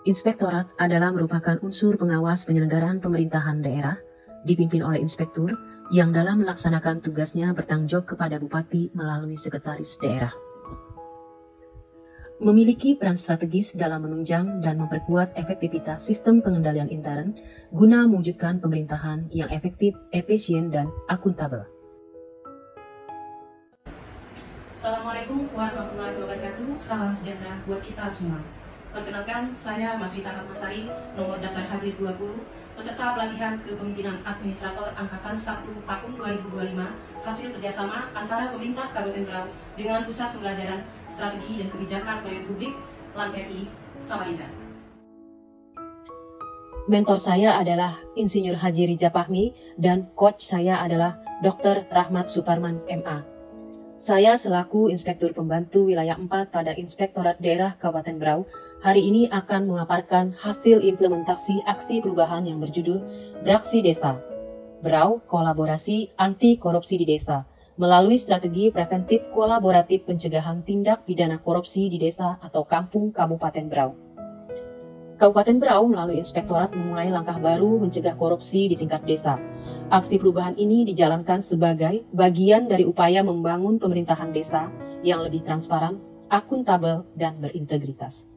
Inspektorat adalah merupakan unsur pengawas penyelenggaraan pemerintahan daerah, dipimpin oleh inspektur, yang dalam melaksanakan tugasnya bertanggung jawab kepada bupati melalui sekretaris daerah. Memiliki peran strategis dalam menunjang dan memperkuat efektivitas sistem pengendalian intern guna mewujudkan pemerintahan yang efektif, efisien, dan akuntabel. Assalamualaikum warahmatullahi wabarakatuh. Salam sejahtera buat kita semua. Perkenalkan, saya Mas Rita Fatmasari, nomor daftar hadir 20, peserta pelatihan kepemimpinan administrator angkatan 1 tahun 2025, hasil kerjasama antara pemerintah Kabupaten Berau dengan Pusat Pembelajaran Strategi dan Kebijakan Pelayanan Publik LAN-RI Samarinda. Mentor saya adalah Insinyur Haji Rija Fahmi dan coach saya adalah Dr. Rahmat Suparman MA. Saya selaku Inspektur Pembantu Wilayah 4 pada Inspektorat Daerah Kabupaten Berau, hari ini akan memaparkan hasil implementasi aksi perubahan yang berjudul Beraksi Desa. Berau Kolaborasi Anti Korupsi di Desa, melalui strategi preventif kolaboratif pencegahan tindak pidana korupsi di desa atau kampung Kabupaten Berau. Kabupaten Berau melalui Inspektorat memulai langkah baru mencegah korupsi di tingkat desa. Aksi perubahan ini dijalankan sebagai bagian dari upaya membangun pemerintahan desa yang lebih transparan, akuntabel, dan berintegritas.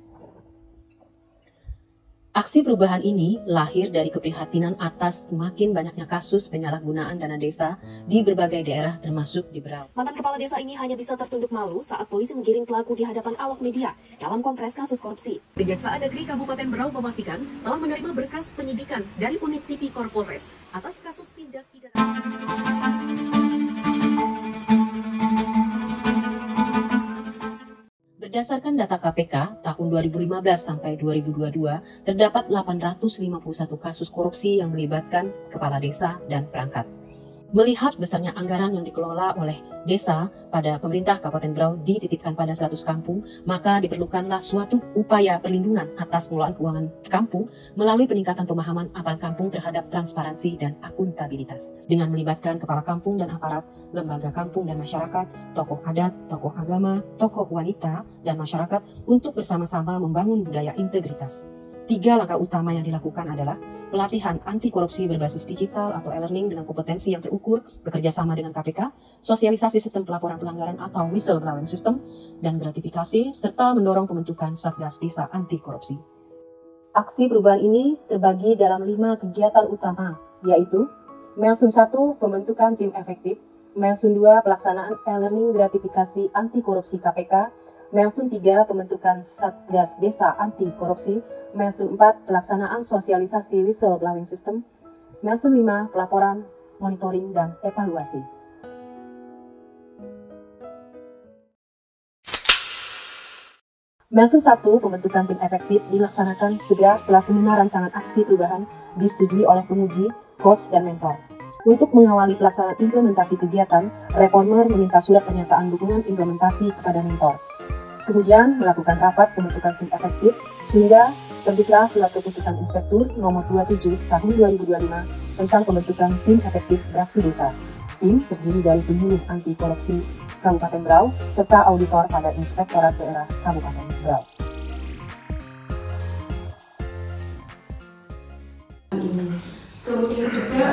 Aksi perubahan ini lahir dari keprihatinan atas semakin banyaknya kasus penyalahgunaan dana desa di berbagai daerah termasuk di Berau. Mantan kepala desa ini hanya bisa tertunduk malu saat polisi menggiring pelaku di hadapan awak media dalam kompres kasus korupsi. Kejaksaan Negeri Kabupaten Berau memastikan telah menerima berkas penyidikan dari unit Tipikor Polres atas kasus tindak pidana. Berdasarkan data KPK tahun 2015 sampai 2022, terdapat 851 kasus korupsi yang melibatkan kepala desa dan perangkat. Melihat besarnya anggaran yang dikelola oleh desa pada pemerintah Kabupaten Berau dititipkan pada 100 kampung, maka diperlukanlah suatu upaya perlindungan atas pengelolaan keuangan kampung melalui peningkatan pemahaman aparat kampung terhadap transparansi dan akuntabilitas. Dengan melibatkan kepala kampung dan aparat, lembaga kampung dan masyarakat, tokoh adat, tokoh agama, tokoh wanita, dan masyarakat untuk bersama-sama membangun budaya integritas. 3 langkah utama yang dilakukan adalah pelatihan anti korupsi berbasis digital atau e-learning dengan kompetensi yang terukur, bekerja sama dengan KPK, sosialisasi sistem pelaporan pelanggaran atau whistleblowing system, dan gratifikasi, serta mendorong pembentukan Satgas Desa Anti Korupsi. Aksi perubahan ini terbagi dalam 5 kegiatan utama, yaitu Milestone 1, pembentukan tim efektif, Milestone 2, pelaksanaan e-learning gratifikasi anti korupsi KPK, Milestone 3, pembentukan Satgas Desa Anti Korupsi, Milestone 4, pelaksanaan sosialisasi whistleblowing system, Milestone 5, pelaporan, monitoring, dan evaluasi. Milestone 1, pembentukan tim efektif dilaksanakan segera setelah seminar rancangan aksi perubahan disetujui oleh penguji, coach, dan mentor. Untuk mengawali pelaksanaan implementasi kegiatan, reformer meminta surat pernyataan dukungan implementasi kepada mentor. Kemudian melakukan rapat pembentukan tim efektif sehingga terbitlah surat keputusan Inspektur nomor 27 tahun 2025 tentang pembentukan tim efektif beraksi desa. Tim terdiri dari penyuluh anti korupsi Kabupaten Berau serta auditor pada Inspektorat Daerah Kabupaten Berau. Kemudian juga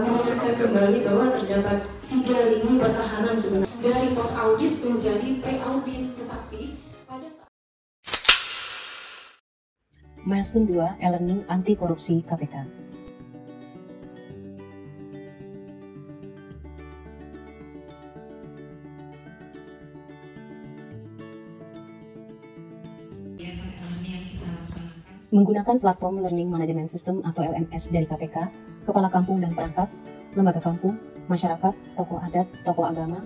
mengingatkan kembali bahwa terdapat 3 lini pertahanan sebenarnya dari pos audit menjadi pre-audit, tetapi pada saat Milestone 2, e-learning anti korupsi KPK. Menggunakan platform Learning Management System atau LMS dari KPK, kepala kampung dan perangkat, lembaga kampung, masyarakat, tokoh adat, tokoh agama,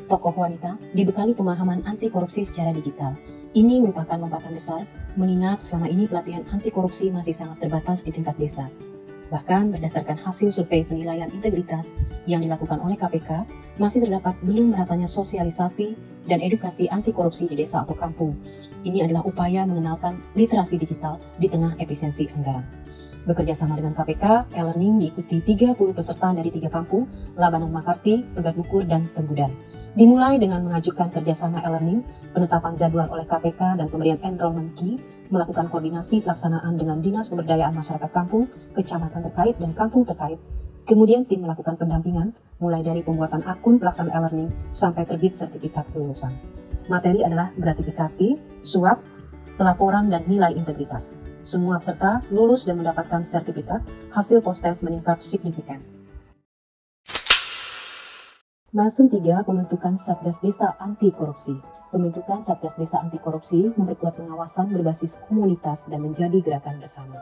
tokoh wanita, dibekali pemahaman anti korupsi secara digital. Ini merupakan lompatan besar, mengingat selama ini pelatihan anti korupsi masih sangat terbatas di tingkat desa. Bahkan berdasarkan hasil survei penilaian integritas yang dilakukan oleh KPK, masih terdapat belum meratanya sosialisasi dan edukasi anti korupsi di desa atau kampung. Ini adalah upaya mengenalkan literasi digital di tengah efisiensi anggaran. Bekerja sama dengan KPK, e-learning diikuti 30 peserta dari 3 kampung, Labanan Makarti, Pegat Bukur, dan Tembudan. Dimulai dengan mengajukan kerjasama e-learning, penetapan jadwal oleh KPK dan pemberian enrollment key, melakukan koordinasi pelaksanaan dengan Dinas Pemberdayaan Masyarakat Kampung, kecamatan terkait, dan kampung terkait. Kemudian tim melakukan pendampingan, mulai dari pembuatan akun pelaksana e-learning sampai terbit sertifikat kelulusan. Materi adalah gratifikasi, suap, pelaporan, dan nilai integritas. Semua peserta lulus dan mendapatkan sertifikat, hasil post-test meningkat signifikan. Milestone 3, pembentukan Satgas Desa Anti Korupsi. Pembentukan Satgas Desa Anti Korupsi memperkuat pengawasan berbasis komunitas dan menjadi gerakan bersama.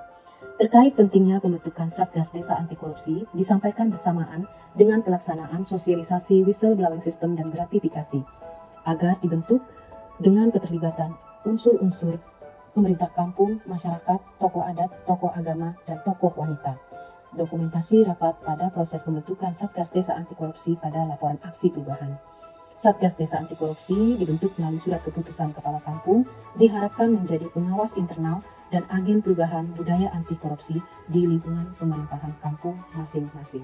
Terkait pentingnya pembentukan Satgas Desa Anti Korupsi disampaikan bersamaan dengan pelaksanaan sosialisasi whistleblowing system dan gratifikasi agar dibentuk dengan keterlibatan unsur-unsur pemerintah kampung, masyarakat, tokoh adat, tokoh agama, dan tokoh wanita. Dokumentasi rapat pada proses pembentukan Satgas Desa Anti Korupsi pada laporan aksi perubahan. Satgas Desa Anti Korupsi dibentuk melalui surat keputusan Kepala Kampung, diharapkan menjadi pengawas internal dan agen perubahan budaya anti korupsi di lingkungan pemerintahan kampung masing-masing.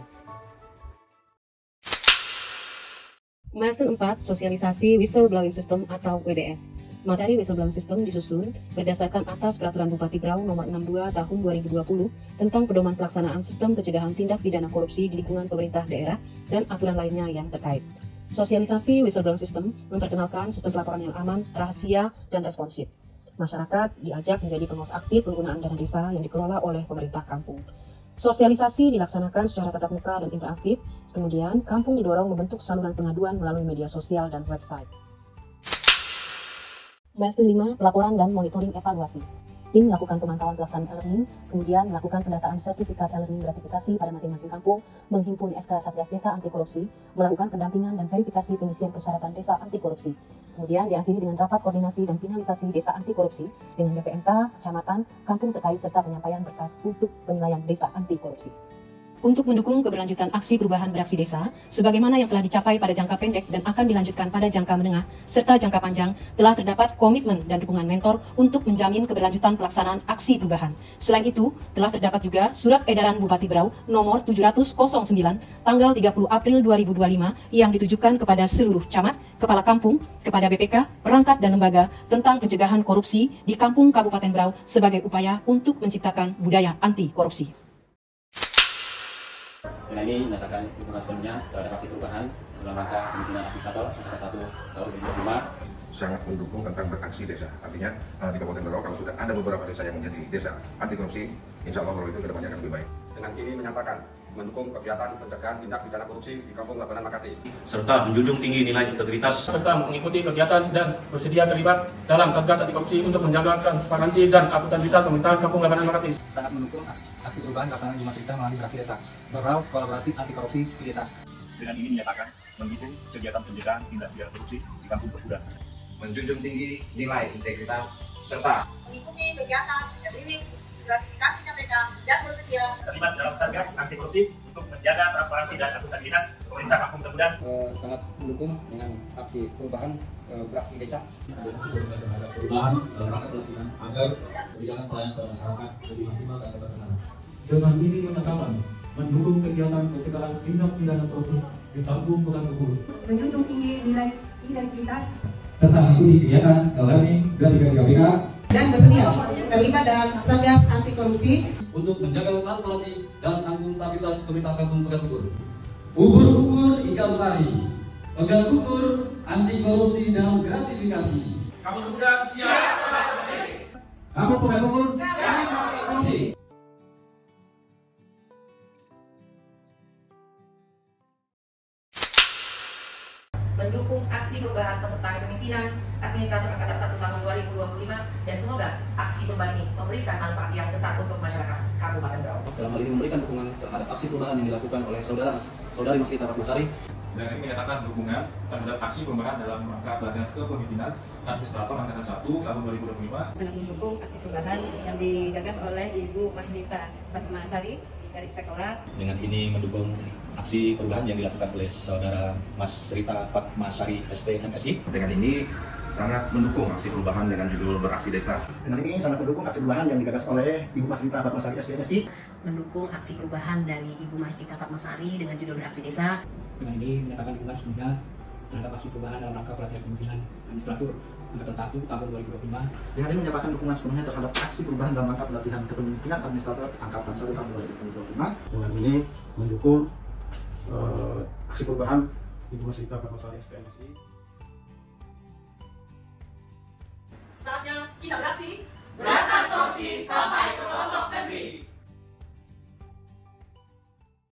Milestone 4, sosialisasi whistleblowing system atau WDS. Materi whistleblowing system disusun berdasarkan atas Peraturan Bupati Berau Nomor 62 Tahun 2020 tentang pedoman pelaksanaan sistem pencegahan tindak pidana korupsi di lingkungan pemerintah daerah dan aturan lainnya yang terkait. Sosialisasi whistleblowing system memperkenalkan sistem pelaporan yang aman, rahasia, dan responsif. Masyarakat diajak menjadi pengawas aktif penggunaan dana desa yang dikelola oleh pemerintah kampung. Sosialisasi dilaksanakan secara tatap muka dan interaktif, kemudian kampung didorong membentuk saluran pengaduan melalui media sosial dan website. Milestone 5, pelaporan dan monitoring evaluasi. Tim melakukan pemantauan pelaksanaan e-learning, kemudian melakukan pendataan sertifikat e-learning gratifikasi pada masing-masing kampung, menghimpun SK Satgas Desa Anti Korupsi, melakukan pendampingan dan verifikasi pengisian persyaratan desa anti korupsi. Kemudian diakhiri dengan rapat koordinasi dan finalisasi desa anti korupsi dengan BPMK, kecamatan, kampung terkait serta penyampaian berkas untuk penilaian desa anti korupsi. Untuk mendukung keberlanjutan aksi perubahan beraksi desa, sebagaimana yang telah dicapai pada jangka pendek dan akan dilanjutkan pada jangka menengah, serta jangka panjang, telah terdapat komitmen dan dukungan mentor untuk menjamin keberlanjutan pelaksanaan aksi perubahan. Selain itu, telah terdapat juga Surat Edaran Bupati Berau Nomor 709 tanggal 30 April 2025 yang ditujukan kepada seluruh camat, kepala kampung, kepada BPK, perangkat dan lembaga tentang pencegahan korupsi di kampung Kabupaten Berau sebagai upaya untuk menciptakan budaya anti korupsi. Dengan ini menyatakan dukungan sepenuhnya terhadap aksi perubahan dalam rangka pemimpinan administrator angkatan 1 tahun 2025. Sangat mendukung tentang beraksi desa. Artinya di Kabupaten Berau kalau sudah ada beberapa desa yang menjadi desa anti korupsi, insya Allah Berau itu kedepannya akan lebih baik. Dengan ini menyatakan mendukung kegiatan pencegahan tindak pidana korupsi di Kampung Labanan Makati, serta menjunjung tinggi nilai integritas, serta mengikuti kegiatan dan bersedia terlibat dalam Satgas Anti Korupsi untuk menjaga transparansi dan akuntabilitas pemerintahan Kampung Labanan Makati. Sangat mendukung aksi perubahan pelaksanaan Ibu Mas Rita melalui beraksi desa. Berau kolaborasi anti korupsi di desa. Dengan ini menyatakan mendukung kegiatan pencegahan tindak pidana korupsi di kampung berkuda. Menjunjung tinggi nilai integritas serta mengikuti kegiatan e-learning gratifikasi KPK dan bersedia terlibat dalam Satgas Anti Korupsi untuk menjaga transparansi dan akuntabilitas pemerintah kampung termuda. Sangat mendukung dengan aksi perubahan beraksi desa. Perubahan dalam rangka pelatihan agar kebijakan pelayanan pada masyarakat lebih maksimal dan tepat sasaran. Dengan ini menyatakan mendukung kegiatan pencegahan tindak pidana korupsi di kampung Berau. menjunjung tinggi nilai integritas serta mengikuti kegiatan e-learning gratifikasi KPK dan bersedia terlibat dalam Satgas Anti Korupsi untuk menjaga transparansi dan akuntabilitas pemerintah kampung Berau. Ubur-ubur ikan pari, pegang ukur anti korupsi dan gratifikasi. Kampung Termuda siap. Kampung Berau siap korupsi. Mendukung aksi perubahan peserta kepemimpinan administrasi angkatan 1 tahun 2025 dan semoga aksi perubahan ini memberikan manfaat yang besar untuk masyarakat Kabupaten Berau. Dalam hal ini memberikan dukungan terhadap aksi perubahan yang dilakukan oleh saudari Mas Rita Fatmasari. Dan ini menyatakan dukungan terhadap aksi perubahan dalam rangka pelatihan kepemimpinan administrator angkatan 1 tahun 2025. Sangat mendukung aksi perubahan yang digagas oleh Ibu Mas Rita Fatmasari dari Inspektorat. Dengan ini mendukung aksi perubahan yang dilakukan oleh saudara Mas Rita Fatmasari SPMSI. Dengan ini sangat mendukung aksi perubahan dengan judul beraksi desa. Dengan ini sangat mendukung aksi perubahan yang digagas oleh Ibu Mas Rita Fatmasari SPMSI. Mendukung aksi perubahan dari Ibu Mas Rita Fatmasari dengan judul beraksi desa. Dengan ini menyatakan dukungan sepenuhnya terhadap aksi perubahan dalam rangka pelatihan kepemimpinan administrator Angkatan 1 tahun 2025. Dengan ini menyatakan dukungan sepenuhnya terhadap aksi perubahan dalam rangka pelatihan kepemimpinan administrator Angkatan 1 tahun 2025. Dengan ini mendukung aksi perubahan Ibu Mas Rita Fatmasari SPMSI. Saatnya kita beraksi. Berantas korupsi.